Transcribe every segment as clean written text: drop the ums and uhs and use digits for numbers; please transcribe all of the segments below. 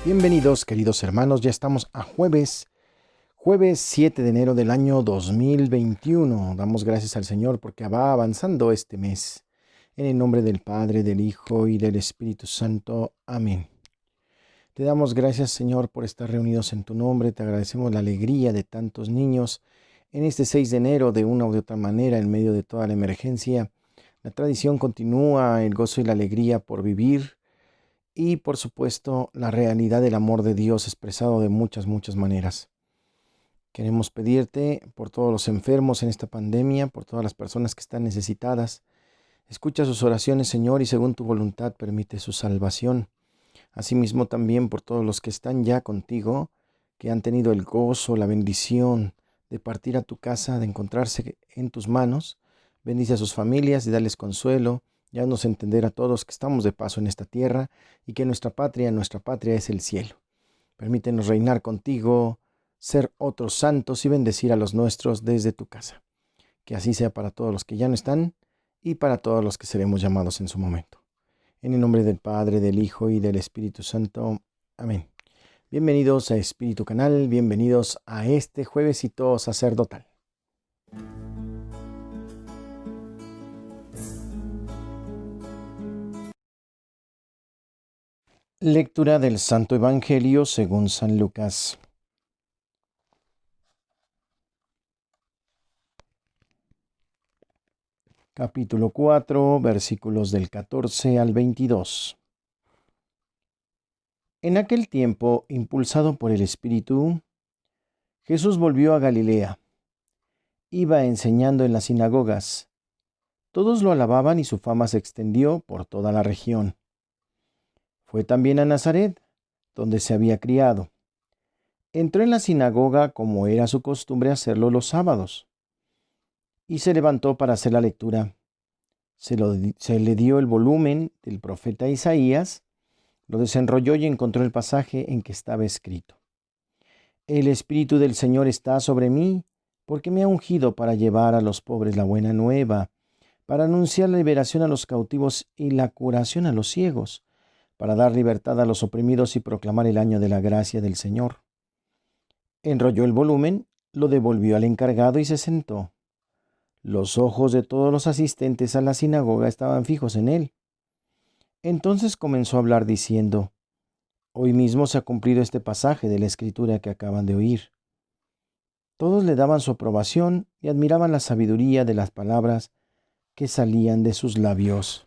Bienvenidos, queridos hermanos, ya estamos a jueves 7 de enero del año 2021. Damos gracias al Señor porque va avanzando este mes. En el nombre del Padre, del Hijo y del Espíritu Santo. Amén. Te damos gracias, Señor, por estar reunidos en tu nombre. Te agradecemos la alegría de tantos niños en este 6 de enero, de una u de otra manera, en medio de toda la emergencia. La tradición continúa, el gozo y la alegría por vivir. Y por supuesto, la realidad del amor de Dios expresado de muchas maneras. Queremos pedirte por todos los enfermos en esta pandemia, por todas las personas que están necesitadas. Escucha sus oraciones, Señor, y según tu voluntad permite su salvación. Asimismo también por todos los que están ya contigo, que han tenido el gozo, la bendición de partir a tu casa, de encontrarse en tus manos. Bendice a sus familias y dales consuelo. Y haznos entender a todos que estamos de paso en esta tierra y que nuestra patria es el cielo. Permítenos reinar contigo, ser otros santos y bendecir a los nuestros desde tu casa. Que así sea para todos los que ya no están y para todos los que seremos llamados en su momento. En el nombre del Padre, del Hijo y del Espíritu Santo. Amén. Bienvenidos a Espíritu Canal, bienvenidos a este juevesito sacerdotal. Lectura del Santo Evangelio según San Lucas. Capítulo 4, versículos del 14 al 22. En aquel tiempo, impulsado por el Espíritu, Jesús volvió a Galilea. Iba enseñando en las sinagogas. Todos lo alababan y su fama se extendió por toda la región. Fue también a Nazaret, donde se había criado. Entró en la sinagoga como era su costumbre hacerlo los sábados, y se levantó para hacer la lectura. Se le dio el volumen del profeta Isaías, lo desenrolló y encontró el pasaje en que estaba escrito: El Espíritu del Señor está sobre mí, porque me ha ungido para llevar a los pobres la buena nueva, para anunciar la liberación a los cautivos y la curación a los ciegos, para dar libertad a los oprimidos y proclamar el año de la gracia del Señor. Enrolló el volumen, lo devolvió al encargado y se sentó. Los ojos de todos los asistentes a la sinagoga estaban fijos en él. Entonces comenzó a hablar diciendo: Hoy mismo se ha cumplido este pasaje de la Escritura que acaban de oír. Todos le daban su aprobación y admiraban la sabiduría de las palabras que salían de sus labios.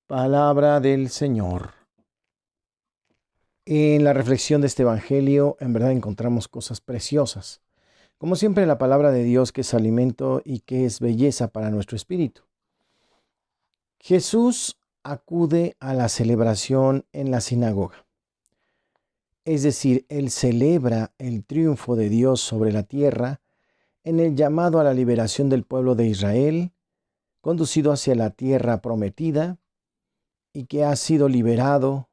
Palabra del Señor. En la reflexión de este Evangelio, en verdad encontramos cosas preciosas. Como siempre, la palabra de Dios, que es alimento y que es belleza para nuestro espíritu. Jesús acude a la celebración en la sinagoga. Es decir, Él celebra el triunfo de Dios sobre la tierra en el llamado a la liberación del pueblo de Israel, conducido hacia la tierra prometida y que ha sido liberado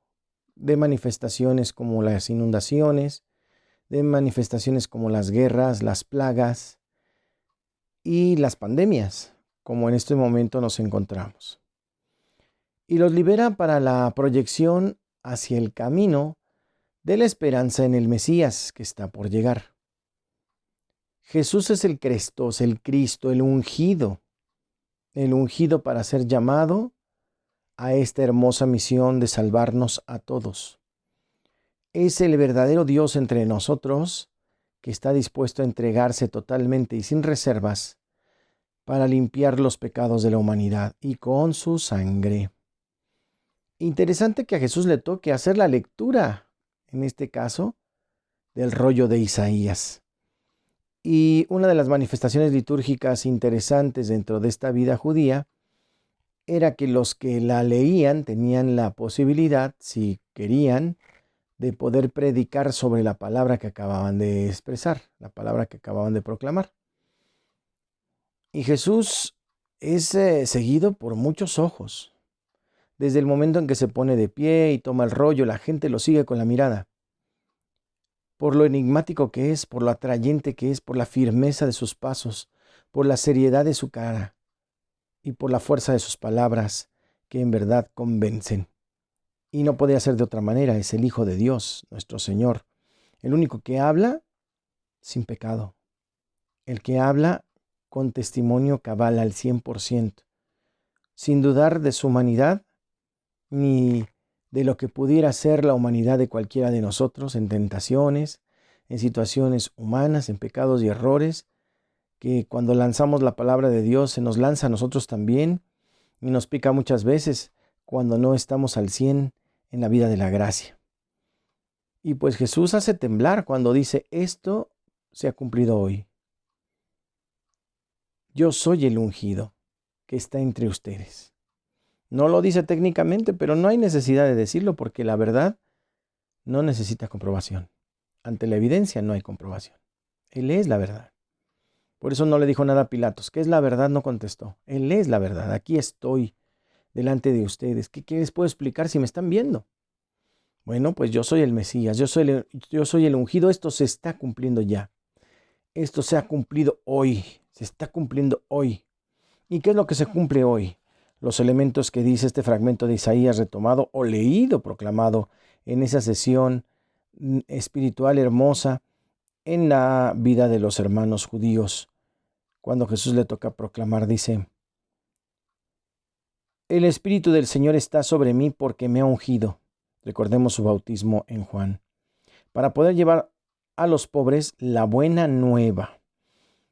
de manifestaciones como las inundaciones, de manifestaciones como las guerras, las plagas y las pandemias, como en este momento nos encontramos. Y los libera para la proyección hacia el camino de la esperanza en el Mesías que está por llegar. Jesús es el Crestos, el Cristo, el ungido para ser llamado a esta hermosa misión de salvarnos a todos. Es el verdadero Dios entre nosotros, que está dispuesto a entregarse totalmente y sin reservas para limpiar los pecados de la humanidad y con su sangre. Interesante que a Jesús le toque hacer la lectura, en este caso, del rollo de Isaías. Y una de las manifestaciones litúrgicas interesantes dentro de esta vida judía era que los que la leían tenían la posibilidad, si querían, de poder predicar sobre la palabra que acababan de expresar, la palabra que acababan de proclamar. Y Jesús es seguido por muchos ojos. Desde el momento en que se pone de pie y toma el rollo, la gente lo sigue con la mirada. Por lo enigmático que es, por lo atrayente que es, por la firmeza de sus pasos, por la seriedad de su cara y por la fuerza de sus palabras, que en verdad convencen. Y no podía ser de otra manera, es el Hijo de Dios, nuestro Señor. El único que habla sin pecado. El que habla con testimonio cabal al 100%, sin dudar de su humanidad ni de lo que pudiera ser la humanidad de cualquiera de nosotros en tentaciones, en situaciones humanas, en pecados y errores, que cuando lanzamos la palabra de Dios se nos lanza a nosotros también y nos pica muchas veces cuando no estamos al 100 en la vida de la gracia. Y pues Jesús hace temblar cuando dice, esto se ha cumplido hoy. Yo soy el ungido que está entre ustedes. No lo dice técnicamente, pero no hay necesidad de decirlo porque la verdad no necesita comprobación. Ante la evidencia no hay comprobación. Él es la verdad. Por eso no le dijo nada a Pilatos. ¿Qué es la verdad? No contestó. Él es la verdad. Aquí estoy delante de ustedes. ¿Qué les puedo explicar si me están viendo? Bueno, pues yo soy el Mesías, yo soy el ungido. Esto se está cumpliendo ya. Esto se ha cumplido hoy. Se está cumpliendo hoy. ¿Y qué es lo que se cumple hoy? Los elementos que dice este fragmento de Isaías retomado o leído, proclamado en esa sesión espiritual hermosa en la vida de los hermanos judíos. Cuando Jesús le toca proclamar, dice, el Espíritu del Señor está sobre mí porque me ha ungido. Recordemos su bautismo en Juan. Para poder llevar a los pobres la buena nueva.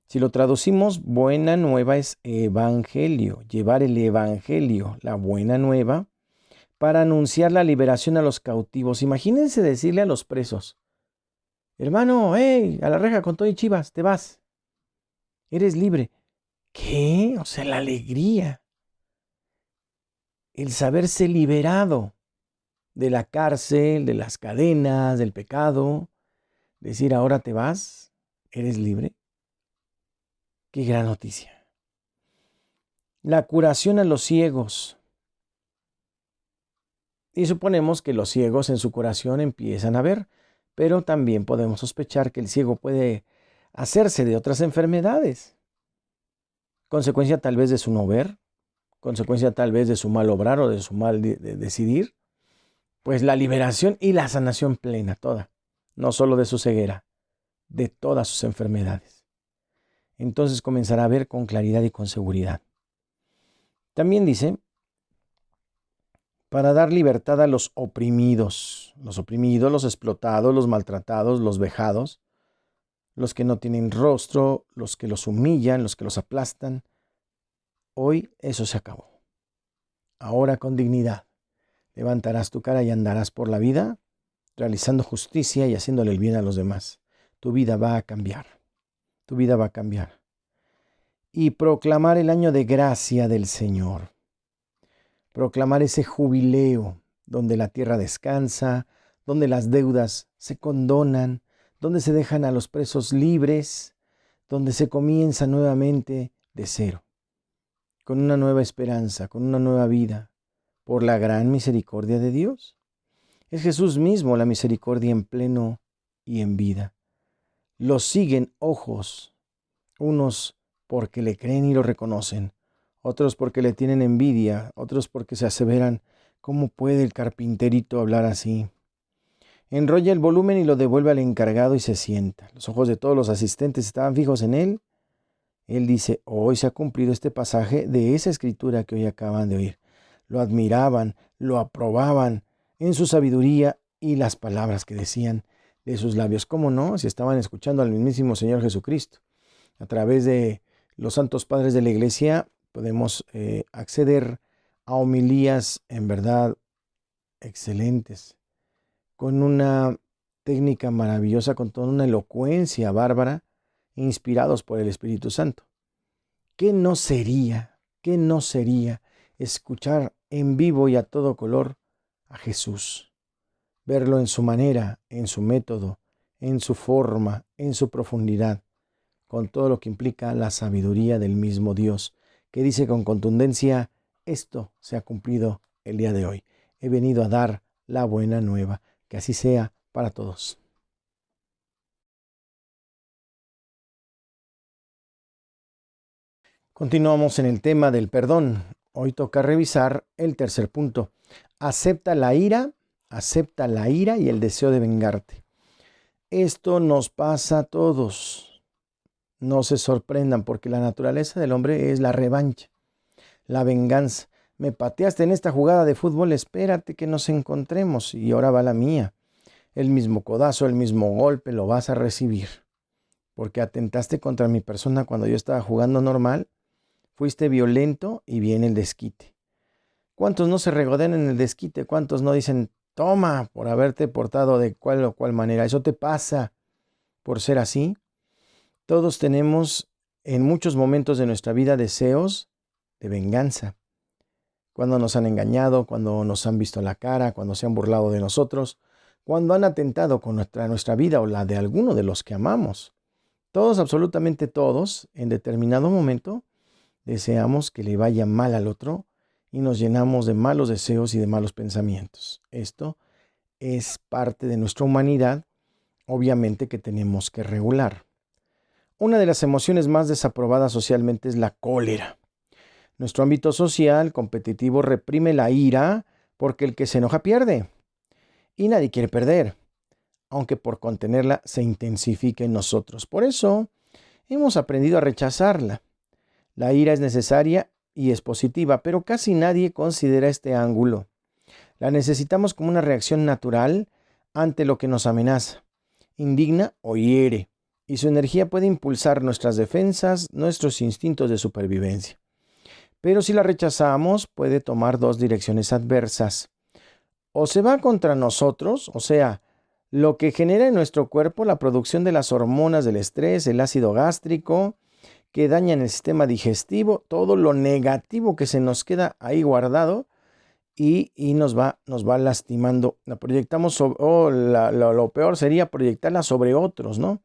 Si lo traducimos, buena nueva es evangelio, llevar el evangelio, la buena nueva, para anunciar la liberación a los cautivos. Imagínense decirle a los presos, hermano, hey, a la reja con todo y chivas, te vas, eres libre. ¿Qué? O sea, la alegría, el saberse liberado de la cárcel, de las cadenas, del pecado, decir, ahora te vas, eres libre. Qué gran noticia. La curación a los ciegos. Y suponemos que los ciegos en su curación empiezan a ver, pero también podemos sospechar que el ciego puede hacerse de otras enfermedades, consecuencia tal vez de su no ver, consecuencia tal vez de su mal obrar o de su mal de decidir, pues la liberación y la sanación plena, toda, no solo de su ceguera, de todas sus enfermedades. Entonces comenzará a ver con claridad y con seguridad. También dice, para dar libertad a los oprimidos, los explotados, los maltratados, los vejados, los que no tienen rostro, los que los humillan, los que los aplastan. Hoy eso se acabó. Ahora con dignidad levantarás tu cara y andarás por la vida, realizando justicia y haciéndole el bien a los demás. Tu vida va a cambiar. Tu vida va a cambiar. Y proclamar el año de gracia del Señor. Proclamar ese jubileo donde la tierra descansa, donde las deudas se condonan, donde se dejan a los presos libres, donde se comienza nuevamente de cero, con una nueva esperanza, con una nueva vida, por la gran misericordia de Dios. Es Jesús mismo la misericordia en pleno y en vida. Los siguen ojos, unos porque le creen y lo reconocen, otros porque le tienen envidia, otros porque se aseveran, ¿cómo puede el carpinterito hablar así? Enrolla el volumen y lo devuelve al encargado y se sienta. Los ojos de todos los asistentes estaban fijos en él. Él dice, hoy se ha cumplido este pasaje de esa escritura que hoy acaban de oír. Lo admiraban, lo aprobaban en su sabiduría y las palabras que decían de sus labios. ¿Cómo no? Si estaban escuchando al mismísimo Señor Jesucristo. A través de los santos padres de la iglesia podemos acceder a homilías en verdad excelentes, con una técnica maravillosa, con toda una elocuencia bárbara, inspirados por el Espíritu Santo. ¿Qué no sería escuchar en vivo y a todo color a Jesús? Verlo en su manera, en su método, en su forma, en su profundidad, con todo lo que implica la sabiduría del mismo Dios, que dice con contundencia, esto se ha cumplido el día de hoy. He venido a dar la buena nueva. Que así sea para todos. Continuamos en el tema del perdón. Hoy toca revisar el tercer punto. Acepta la ira y el deseo de vengarte. Esto nos pasa a todos. No se sorprendan porque la naturaleza del hombre es la revancha, la venganza. Me pateaste en esta jugada de fútbol, espérate que nos encontremos y ahora va la mía. El mismo codazo, el mismo golpe lo vas a recibir. Porque atentaste contra mi persona cuando yo estaba jugando normal. Fuiste violento y viene el desquite. ¿Cuántos no se regodean en el desquite? ¿Cuántos no dicen, toma, por haberte portado de cual o cual manera? Eso te pasa por ser así. Todos tenemos en muchos momentos de nuestra vida deseos de venganza. Cuando nos han engañado, cuando nos han visto la cara, cuando se han burlado de nosotros, cuando han atentado con nuestra vida o la de alguno de los que amamos. Todos, absolutamente todos, en determinado momento, deseamos que le vaya mal al otro y nos llenamos de malos deseos y de malos pensamientos. Esto es parte de nuestra humanidad, obviamente que tenemos que regular. Una de las emociones más desaprobadas socialmente es la cólera. Nuestro ámbito social competitivo reprime la ira porque el que se enoja pierde. Y nadie quiere perder, aunque por contenerla se intensifique en nosotros. Por eso hemos aprendido a rechazarla. La ira es necesaria y es positiva, pero casi nadie considera este ángulo. La necesitamos como una reacción natural ante lo que nos amenaza, indigna o hiere, y su energía puede impulsar nuestras defensas, nuestros instintos de supervivencia. Pero si la rechazamos, puede tomar dos direcciones adversas. O se va contra nosotros, o sea, lo que genera en nuestro cuerpo la producción de las hormonas del estrés, el ácido gástrico, que dañan el sistema digestivo, todo lo negativo que se nos queda ahí guardado y nos va lastimando. La proyectamos, lo peor sería proyectarla sobre otros, ¿no?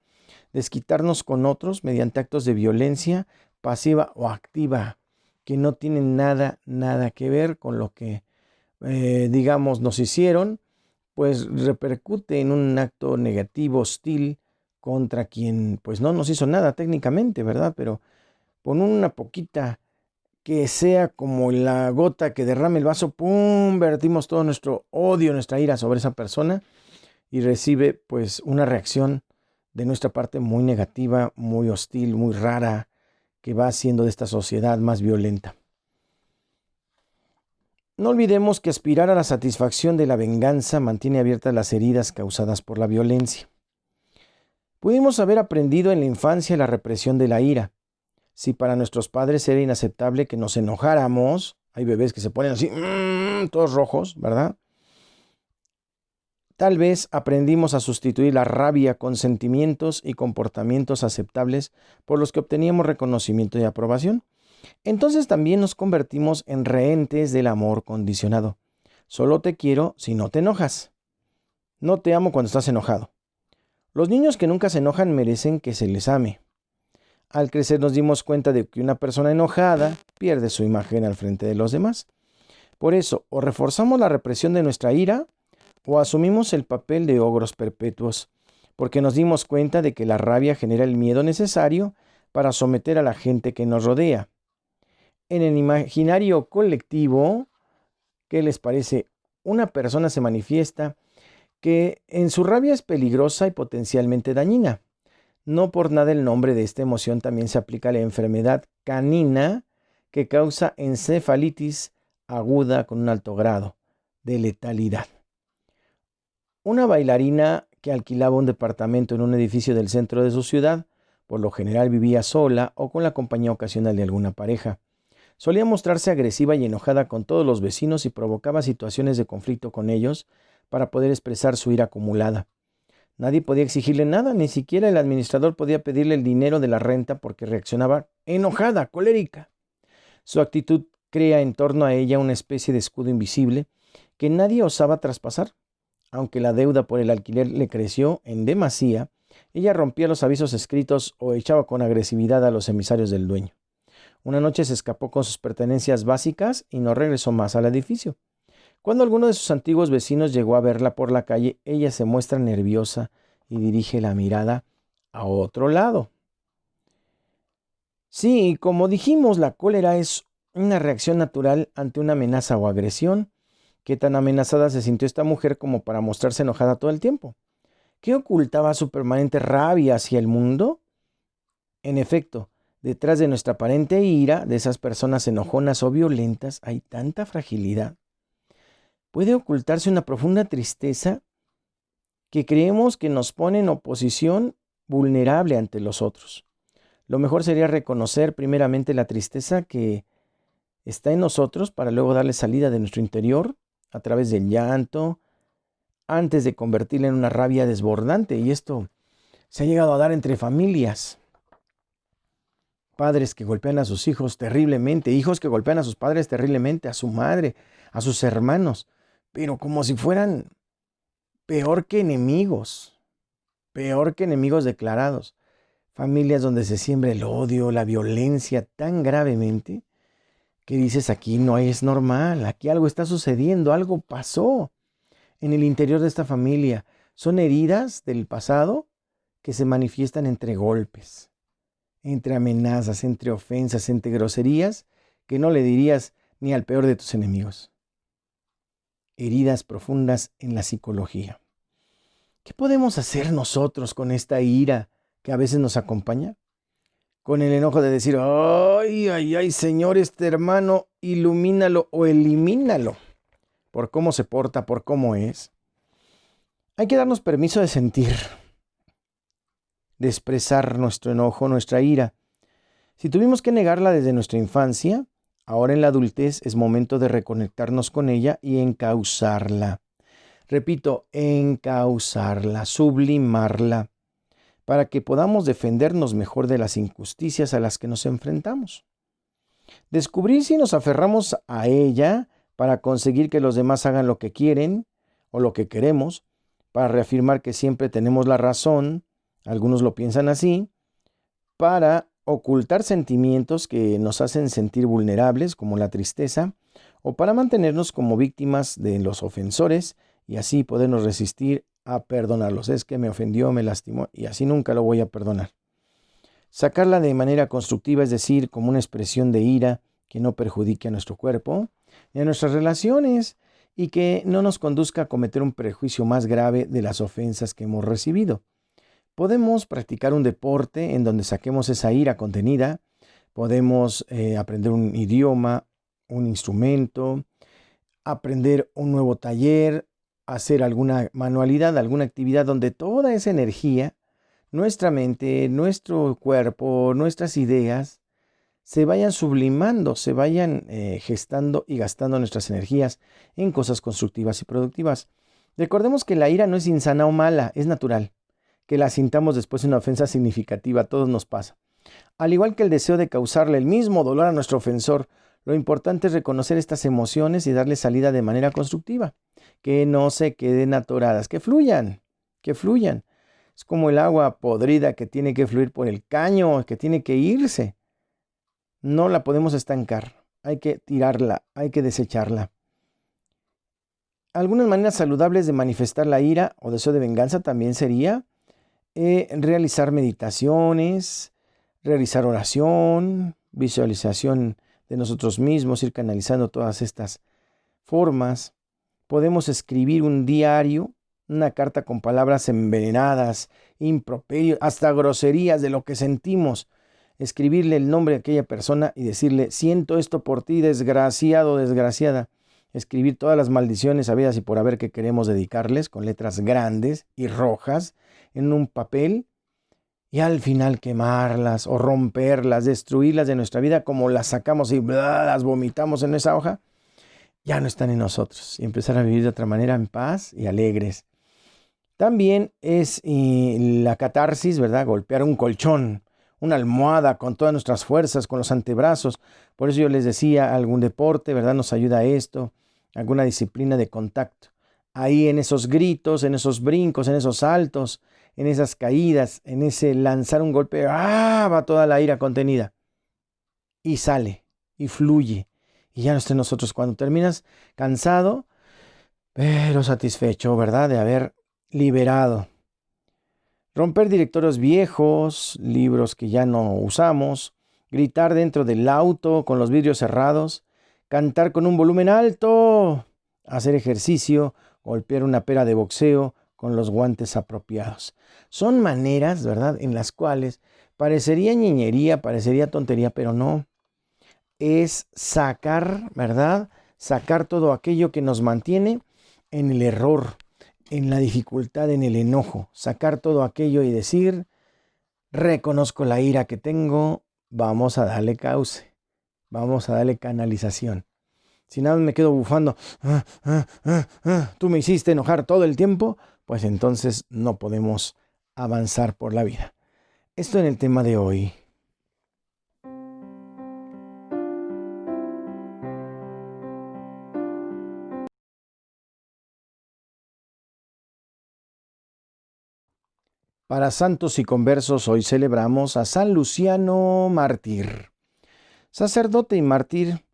Desquitarnos con otros mediante actos de violencia pasiva o activa, que no tienen nada que ver con lo que, digamos, nos hicieron, pues repercute en un acto negativo, hostil, contra quien, pues no nos hizo nada técnicamente, ¿verdad? Pero con una poquita que sea como la gota que derrame el vaso, ¡pum!, vertimos todo nuestro odio, nuestra ira sobre esa persona y recibe, pues, una reacción de nuestra parte muy negativa, muy hostil, muy rara, que va haciendo de esta sociedad más violenta. No olvidemos que aspirar a la satisfacción de la venganza mantiene abiertas las heridas causadas por la violencia. Pudimos haber aprendido en la infancia la represión de la ira. Si para nuestros padres era inaceptable que nos enojáramos, hay bebés que se ponen así, todos rojos, ¿verdad? Tal vez aprendimos a sustituir la rabia con sentimientos y comportamientos aceptables por los que obteníamos reconocimiento y aprobación. Entonces también nos convertimos en rehenes del amor condicionado. Solo te quiero si no te enojas. No te amo cuando estás enojado. Los niños que nunca se enojan merecen que se les ame. Al crecer nos dimos cuenta de que una persona enojada pierde su imagen al frente de los demás. Por eso, o reforzamos la represión de nuestra ira, o asumimos el papel de ogros perpetuos, porque nos dimos cuenta de que la rabia genera el miedo necesario para someter a la gente que nos rodea. En el imaginario colectivo, ¿qué les parece? Una persona se manifiesta que en su rabia es peligrosa y potencialmente dañina. No por nada el nombre de esta emoción también se aplica a la enfermedad canina que causa encefalitis aguda con un alto grado de letalidad. Una bailarina que alquilaba un departamento en un edificio del centro de su ciudad, por lo general vivía sola o con la compañía ocasional de alguna pareja. Solía mostrarse agresiva y enojada con todos los vecinos y provocaba situaciones de conflicto con ellos para poder expresar su ira acumulada. Nadie podía exigirle nada, ni siquiera el administrador podía pedirle el dinero de la renta porque reaccionaba enojada, colérica. Su actitud crea en torno a ella una especie de escudo invisible que nadie osaba traspasar. Aunque la deuda por el alquiler le creció en demasía, ella rompía los avisos escritos o echaba con agresividad a los emisarios del dueño. Una noche se escapó con sus pertenencias básicas y no regresó más al edificio. Cuando alguno de sus antiguos vecinos llegó a verla por la calle, ella se muestra nerviosa y dirige la mirada a otro lado. Sí, como dijimos, la cólera es una reacción natural ante una amenaza o agresión. ¿Qué tan amenazada se sintió esta mujer como para mostrarse enojada todo el tiempo? ¿Qué ocultaba su permanente rabia hacia el mundo? En efecto, detrás de nuestra aparente ira, de esas personas enojonas o violentas, hay tanta fragilidad. Puede ocultarse una profunda tristeza que creemos que nos pone en oposición vulnerable ante los otros. Lo mejor sería reconocer primeramente la tristeza que está en nosotros para luego darle salida de nuestro interior a través del llanto, antes de convertirla en una rabia desbordante. Y esto se ha llegado a dar entre familias. Padres que golpean a sus hijos terriblemente, hijos que golpean a sus padres terriblemente, a su madre, a sus hermanos, pero como si fueran peor que enemigos declarados. Familias donde se siembra el odio, la violencia tan gravemente que dices, aquí no es normal, aquí algo está sucediendo, algo pasó en el interior de esta familia. Son heridas del pasado que se manifiestan entre golpes, entre amenazas, entre ofensas, entre groserías que no le dirías ni al peor de tus enemigos. Heridas profundas en la psicología. ¿Qué podemos hacer nosotros con esta ira que a veces nos acompaña? Con el enojo de decir, ay, ay, ay, Señor, este hermano, ilumínalo o elimínalo por cómo se porta, por cómo es. Hay que darnos permiso de sentir, de expresar nuestro enojo, nuestra ira. Si tuvimos que negarla desde nuestra infancia, ahora en la adultez es momento de reconectarnos con ella y encauzarla. Repito, encauzarla, sublimarla, para que podamos defendernos mejor de las injusticias a las que nos enfrentamos. Descubrir si nos aferramos a ella para conseguir que los demás hagan lo que quieren o lo que queremos, para reafirmar que siempre tenemos la razón, algunos lo piensan así, para ocultar sentimientos que nos hacen sentir vulnerables, como la tristeza, o para mantenernos como víctimas de los ofensores y así podernos resistir a perdonarlos. Es que me ofendió, me lastimó y así nunca lo voy a perdonar. Sacarla de manera constructiva, es decir, como una expresión de ira que no perjudique a nuestro cuerpo ni a nuestras relaciones y que no nos conduzca a cometer un prejuicio más grave de las ofensas que hemos recibido. Podemos practicar un deporte en donde saquemos esa ira contenida. Podemos aprender un idioma, un instrumento, aprender un nuevo taller, hacer alguna manualidad, alguna actividad donde toda esa energía, nuestra mente, nuestro cuerpo, nuestras ideas, se vayan sublimando, se vayan gestando y gastando nuestras energías en cosas constructivas y productivas. Recordemos que la ira no es insana o mala, es natural. Que la sintamos después de una ofensa significativa, a todos nos pasa. Al igual que el deseo de causarle el mismo dolor a nuestro ofensor, lo importante es reconocer estas emociones y darle salida de manera constructiva. Que no se queden atoradas, que fluyan, que fluyan. Es como el agua podrida que tiene que fluir por el caño, que tiene que irse. No la podemos estancar, hay que tirarla, hay que desecharla. Algunas maneras saludables de manifestar la ira o deseo de venganza también sería realizar meditaciones, realizar oración, visualización de nosotros mismos, ir canalizando todas estas formas. Podemos escribir un diario, una carta con palabras envenenadas, improperios, hasta groserías de lo que sentimos. Escribirle el nombre de aquella persona y decirle, siento esto por ti, desgraciado, desgraciada. Escribir todas las maldiciones habidas y por haber que queremos dedicarles con letras grandes y rojas en un papel y al final quemarlas o romperlas, destruirlas de nuestra vida como las sacamos y las vomitamos en esa hoja. Ya no están en nosotros y empezar a vivir de otra manera en paz y alegres. También es la catarsis, ¿verdad? Golpear un colchón, una almohada con todas nuestras fuerzas, con los antebrazos. Por eso yo les decía, algún deporte, ¿verdad? Nos ayuda a esto, alguna disciplina de contacto. Ahí en esos gritos, en esos brincos, en esos saltos, en esas caídas, en ese lanzar un golpe, va toda la ira contenida. Y sale, y fluye. Y ya no está en nosotros. Cuando terminas cansado, pero satisfecho, ¿verdad? De haber liberado. Romper directorios viejos, libros que ya no usamos, gritar dentro del auto con los vidrios cerrados, cantar con un volumen alto, hacer ejercicio, golpear una pera de boxeo con los guantes apropiados. Son maneras, ¿verdad?, en las cuales parecería ñoñería, parecería tontería, pero no. Es sacar, ¿verdad? Sacar todo aquello que nos mantiene en el error, en la dificultad, en el enojo. Sacar todo aquello y decir, reconozco la ira que tengo, vamos a darle cauce, vamos a darle canalización. Si nada me quedo bufando, tú me hiciste enojar todo el tiempo, pues entonces no podemos avanzar por la vida. Esto en el tema de hoy. Para santos y conversos hoy celebramos a San Luciano mártir, sacerdote y mártir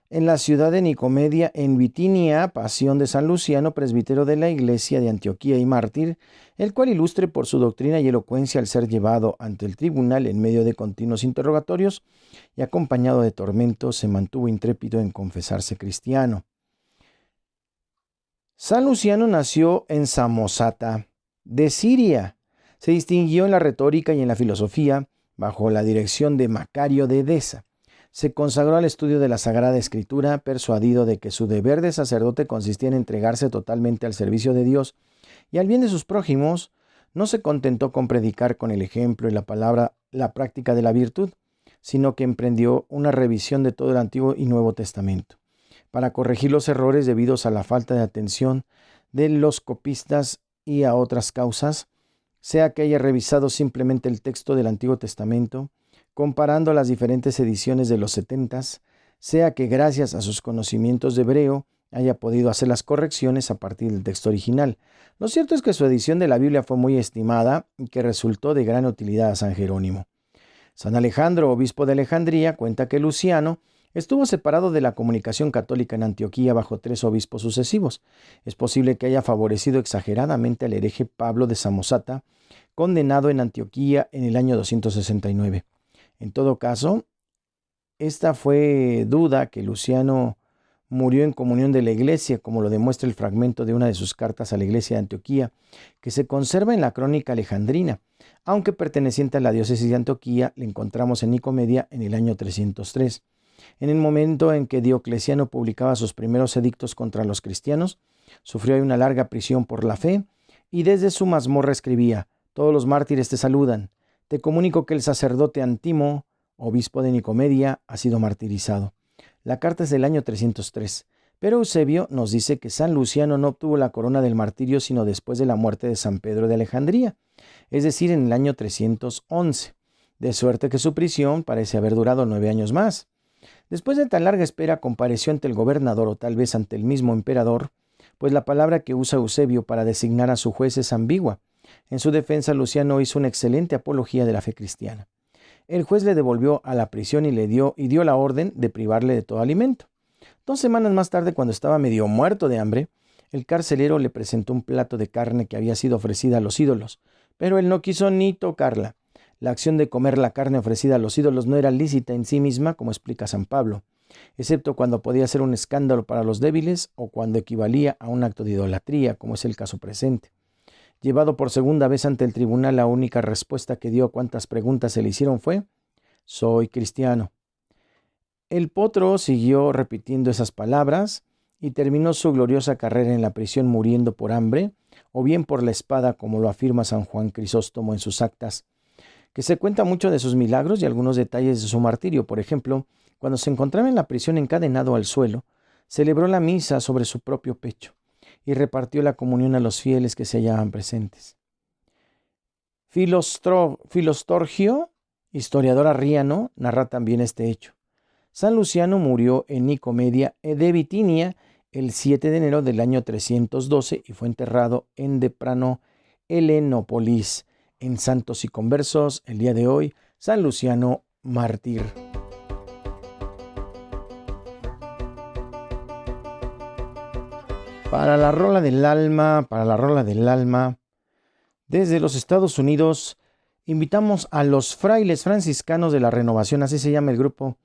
en la ciudad de Nicomedia, en Bitinia, pasión de San Luciano, presbítero de la iglesia de Antioquía y mártir, el cual ilustre por su doctrina y elocuencia al ser llevado ante el tribunal en medio de continuos interrogatorios y acompañado de tormentos, se mantuvo intrépido en confesarse cristiano. San Luciano nació en Samosata, de Siria. Se distinguió en la retórica y en la filosofía bajo la dirección de Macario de Edesa. Se consagró al estudio de la Sagrada Escritura, persuadido de que su deber de sacerdote consistía en entregarse totalmente al servicio de Dios y al bien de sus prójimos. No se contentó con predicar con el ejemplo y la palabra la práctica de la virtud, sino que emprendió una revisión de todo el Antiguo y Nuevo Testamento, para corregir los errores debidos a la falta de atención de los copistas y a otras causas, sea que haya revisado simplemente el texto del Antiguo Testamento, comparando las diferentes ediciones de los 70, sea que gracias a sus conocimientos de hebreo haya podido hacer las correcciones a partir del texto original. Lo cierto es que su edición de la Biblia fue muy estimada y que resultó de gran utilidad a San Jerónimo. San Alejandro, obispo de Alejandría, cuenta que Luciano estuvo separado de la comunicación católica en Antioquía bajo 3 obispos sucesivos. Es posible que haya favorecido exageradamente al hereje Pablo de Samosata, condenado en Antioquía en el año 269. En todo caso, esta fue duda que Luciano murió en comunión de la iglesia, como lo demuestra el fragmento de una de sus cartas a la iglesia de Antioquía, que se conserva en la crónica alejandrina, aunque perteneciente a la diócesis de Antioquía, le encontramos en Nicomedia en el año 303. En el momento en que Diocleciano publicaba sus primeros edictos contra los cristianos, sufrió una larga prisión por la fe, y desde su mazmorra escribía: todos los mártires te saludan. Te comunico que el sacerdote Antimo, obispo de Nicomedia, ha sido martirizado. La carta es del año 303, pero Eusebio nos dice que San Luciano no obtuvo la corona del martirio sino después de la muerte de San Pedro de Alejandría, es decir, en el año 311, de suerte que su prisión parece haber durado 9 años más. Después de tan larga espera, compareció ante el gobernador o tal vez ante el mismo emperador, pues la palabra que usa Eusebio para designar a su juez es ambigua. En su defensa, Luciano hizo una excelente apología de la fe cristiana. El juez le devolvió a la prisión y dio la orden de privarle de todo alimento. 2 semanas más tarde, cuando estaba medio muerto de hambre, el carcelero le presentó un plato de carne que había sido ofrecida a los ídolos, pero él no quiso ni tocarla. La acción de comer la carne ofrecida a los ídolos no era lícita en sí misma, como explica San Pablo, excepto cuando podía ser un escándalo para los débiles o cuando equivalía a un acto de idolatría, como es el caso presente. Llevado por segunda vez ante el tribunal, la única respuesta que dio a cuantas preguntas se le hicieron fue: soy cristiano. El potro siguió repitiendo esas palabras y terminó su gloriosa carrera en la prisión muriendo por hambre o bien por la espada, como lo afirma San Juan Crisóstomo en sus actas, que se cuenta mucho de sus milagros y algunos detalles de su martirio. Por ejemplo, cuando se encontraba en la prisión encadenado al suelo, celebró la misa sobre su propio pecho y repartió la comunión a los fieles que se hallaban presentes. Filostorgio, historiador arriano, narra también este hecho. San Luciano murió en Nicomedia de Bitinia el 7 de enero del año 312 y fue enterrado en Deprano, Helenópolis. En Santos y Conversos, el día de hoy, San Luciano mártir. Para la rola del alma, desde los Estados Unidos, invitamos a los frailes franciscanos de la Renovación, así se llama el grupo,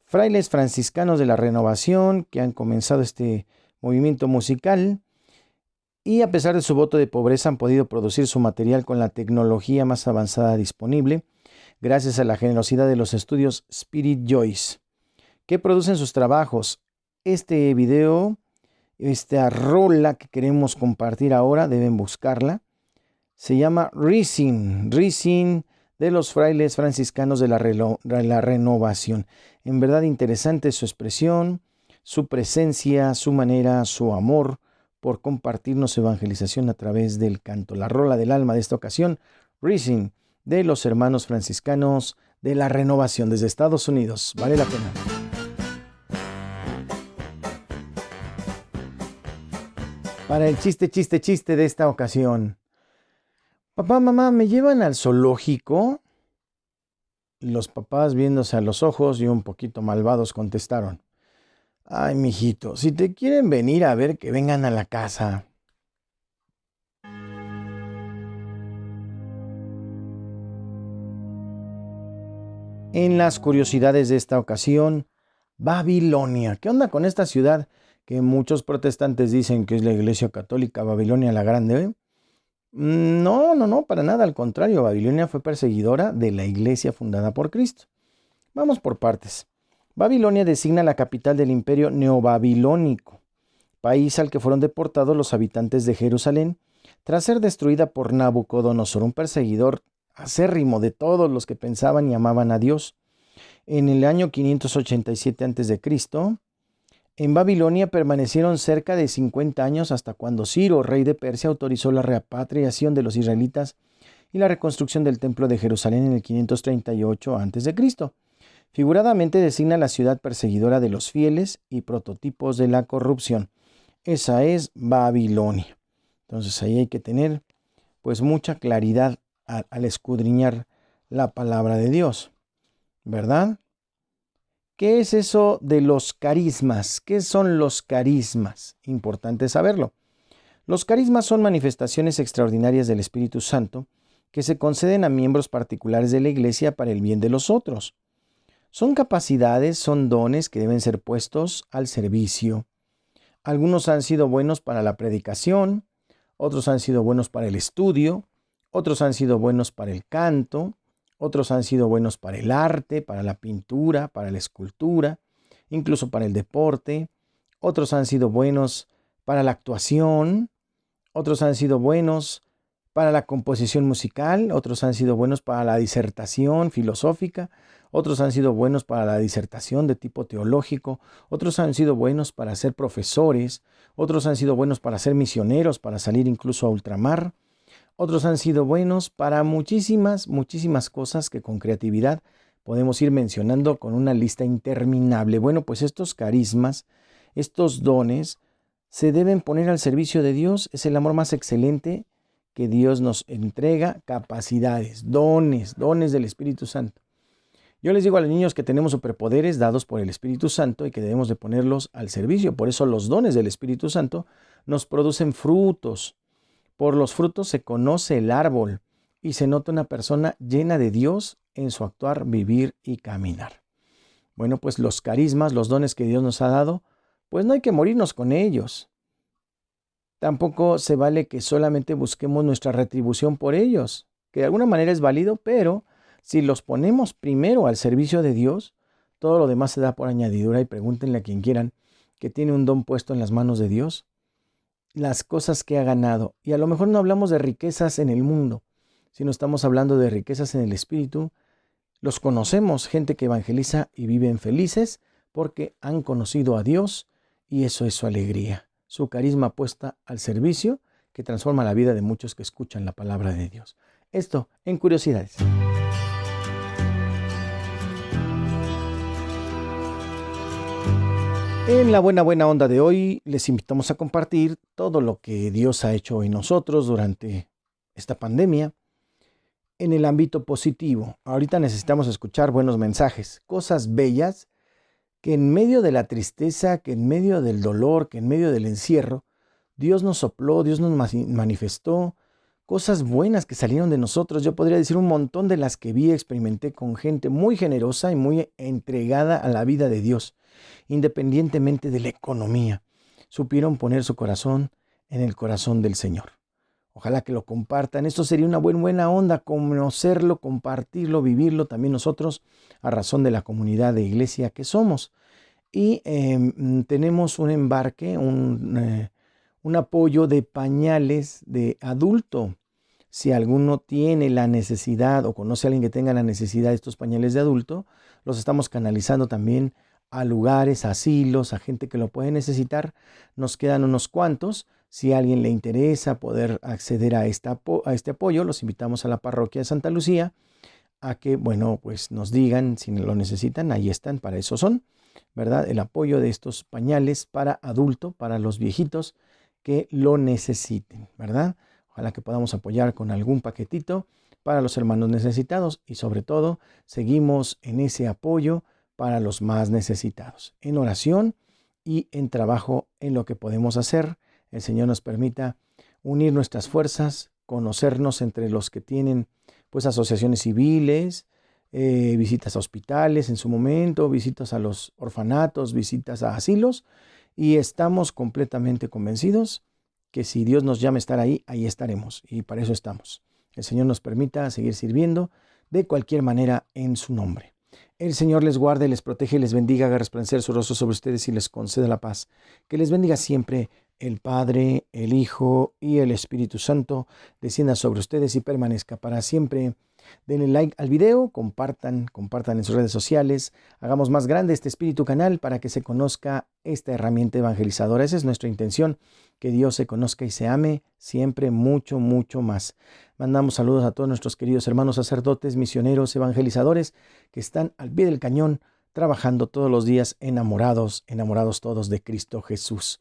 frailes franciscanos de la Renovación, que han comenzado este movimiento musical y a pesar de su voto de pobreza han podido producir su material con la tecnología más avanzada disponible, gracias a la generosidad de los estudios Spirit Joyce, que producen sus trabajos. Este video, esta rola que queremos compartir ahora, deben buscarla, se llama Rising de los frailes franciscanos de la Renovación. En verdad interesante su expresión, su presencia, su manera, su amor por compartirnos evangelización a través del canto. La rola del alma de esta ocasión, Rising, de los hermanos franciscanos de la Renovación desde Estados Unidos. Vale la pena. Para el chiste de esta ocasión. Papá, mamá, ¿me llevan al zoológico? Los papás, viéndose a los ojos y un poquito malvados, contestaron: ay, mijito, si te quieren venir a ver, que vengan a la casa. En las curiosidades de esta ocasión, Babilonia. ¿Qué onda con esta ciudad que muchos protestantes dicen que es la Iglesia Católica Babilonia la Grande? No, para nada, al contrario, Babilonia fue perseguidora de la iglesia fundada por Cristo. Vamos por partes. Babilonia designa la capital del imperio neobabilónico, país al que fueron deportados los habitantes de Jerusalén tras ser destruida por Nabucodonosor, un perseguidor acérrimo de todos los que pensaban y amaban a Dios. En el año 587 a.C., en Babilonia permanecieron cerca de 50 años hasta cuando Ciro, rey de Persia, autorizó la repatriación de los israelitas y la reconstrucción del templo de Jerusalén en el 538 a.C. Figuradamente designa la ciudad perseguidora de los fieles y prototipos de la corrupción. Esa es Babilonia. Entonces ahí hay que tener pues mucha claridad al escudriñar la palabra de Dios, ¿verdad? ¿Qué es eso de los carismas? ¿Qué son los carismas? Importante saberlo. Los carismas son manifestaciones extraordinarias del Espíritu Santo que se conceden a miembros particulares de la Iglesia para el bien de los otros. Son capacidades, son dones que deben ser puestos al servicio. Algunos han sido buenos para la predicación, otros han sido buenos para el estudio, otros han sido buenos para el canto, otros han sido buenos para el arte, para la pintura, para la escultura, incluso para el deporte. Otros han sido buenos para la actuación. Otros han sido buenos para la composición musical. Otros han sido buenos para la disertación filosófica. Otros han sido buenos para la disertación de tipo teológico. Otros han sido buenos para ser profesores. Otros han sido buenos para ser misioneros, para salir incluso a ultramar. Otros han sido buenos para muchísimas cosas que con creatividad podemos ir mencionando con una lista interminable. Bueno, pues estos carismas, estos dones, se deben poner al servicio de Dios. Es el amor más excelente que Dios nos entrega, capacidades, dones del Espíritu Santo. Yo les digo a los niños que tenemos superpoderes dados por el Espíritu Santo y que debemos de ponerlos al servicio. Por eso los dones del Espíritu Santo nos producen frutos. Por los frutos se conoce el árbol y se nota una persona llena de Dios en su actuar, vivir y caminar. Bueno, pues los carismas, los dones que Dios nos ha dado, pues no hay que morirnos con ellos. Tampoco se vale que solamente busquemos nuestra retribución por ellos, que de alguna manera es válido, pero si los ponemos primero al servicio de Dios, todo lo demás se da por añadidura. Y pregúntenle a quien quieran que tiene un don puesto en las manos de Dios, las cosas que ha ganado. Y a lo mejor no hablamos de riquezas en el mundo, sino estamos hablando de riquezas en el espíritu. Los conocemos, gente que evangeliza y viven felices porque han conocido a Dios y eso es su alegría, su carisma puesta al servicio que transforma la vida de muchos que escuchan la palabra de Dios. Esto en Curiosidades. En la buena onda de hoy les invitamos a compartir todo lo que Dios ha hecho en nosotros durante esta pandemia en el ámbito positivo. Ahorita necesitamos escuchar buenos mensajes, cosas bellas que en medio de la tristeza, que en medio del dolor, que en medio del encierro, Dios nos sopló, Dios nos manifestó cosas buenas que salieron de nosotros. Yo podría decir un montón de las que vi, experimenté con gente muy generosa y muy entregada a la vida de Dios, independientemente de la economía. Supieron poner su corazón en el corazón del Señor. Ojalá que lo compartan. Esto sería una buena onda, conocerlo, compartirlo, vivirlo también nosotros, a razón de la comunidad de iglesia que somos. Y tenemos un embarque, un apoyo de pañales de adulto. Si alguno tiene la necesidad o conoce a alguien que tenga la necesidad de estos pañales de adulto, los estamos canalizando también a lugares, a asilos, a gente que lo puede necesitar. Nos quedan unos cuantos. Si a alguien le interesa poder acceder a este apoyo, los invitamos a la parroquia de Santa Lucía a que, bueno, pues nos digan si lo necesitan. Ahí están, para eso son, ¿verdad? El apoyo de estos pañales para adulto, para los viejitos que lo necesiten, ¿verdad? Ojalá que podamos apoyar con algún paquetito para los hermanos necesitados y sobre todo seguimos en ese apoyo para los más necesitados, en oración y en trabajo en lo que podemos hacer. El Señor nos permita unir nuestras fuerzas, conocernos entre los que tienen pues asociaciones civiles, visitas a hospitales en su momento, visitas a los orfanatos, visitas a asilos, y estamos completamente convencidos que si Dios nos llama a estar ahí, ahí estaremos, y para eso estamos. El Señor nos permita seguir sirviendo de cualquier manera en su nombre. El Señor les guarde, les protege, les bendiga, haga resplandecer su rostro sobre ustedes y les conceda la paz. Que les bendiga siempre el Padre, el Hijo y el Espíritu Santo, descienda sobre ustedes y permanezca para siempre. Denle like al video, compartan en sus redes sociales, hagamos más grande este Espíritu Canal para que se conozca esta herramienta evangelizadora. Esa es nuestra intención, que Dios se conozca y se ame siempre mucho más. Mandamos saludos a todos nuestros queridos hermanos sacerdotes, misioneros, evangelizadores que están al pie del cañón, trabajando todos los días, enamorados todos de Cristo Jesús.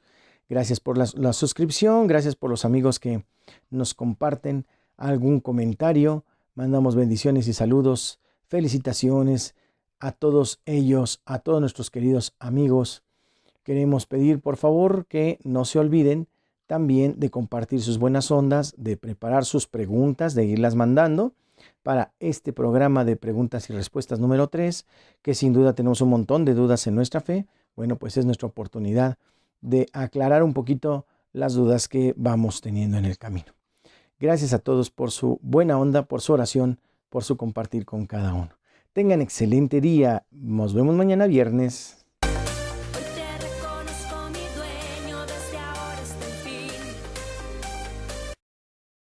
Gracias por la suscripción, gracias por los amigos que nos comparten algún comentario. Mandamos bendiciones y saludos, felicitaciones a todos ellos, a todos nuestros queridos amigos. Queremos pedir por favor que no se olviden también de compartir sus buenas ondas, de preparar sus preguntas, de irlas mandando para este programa de preguntas y respuestas número 3, que sin duda tenemos un montón de dudas en nuestra fe. Bueno, pues es nuestra oportunidad de aclarar un poquito las dudas que vamos teniendo en el camino. Gracias a todos por su buena onda, por su oración, por su compartir con cada uno. Tengan excelente día. Nos vemos mañana viernes.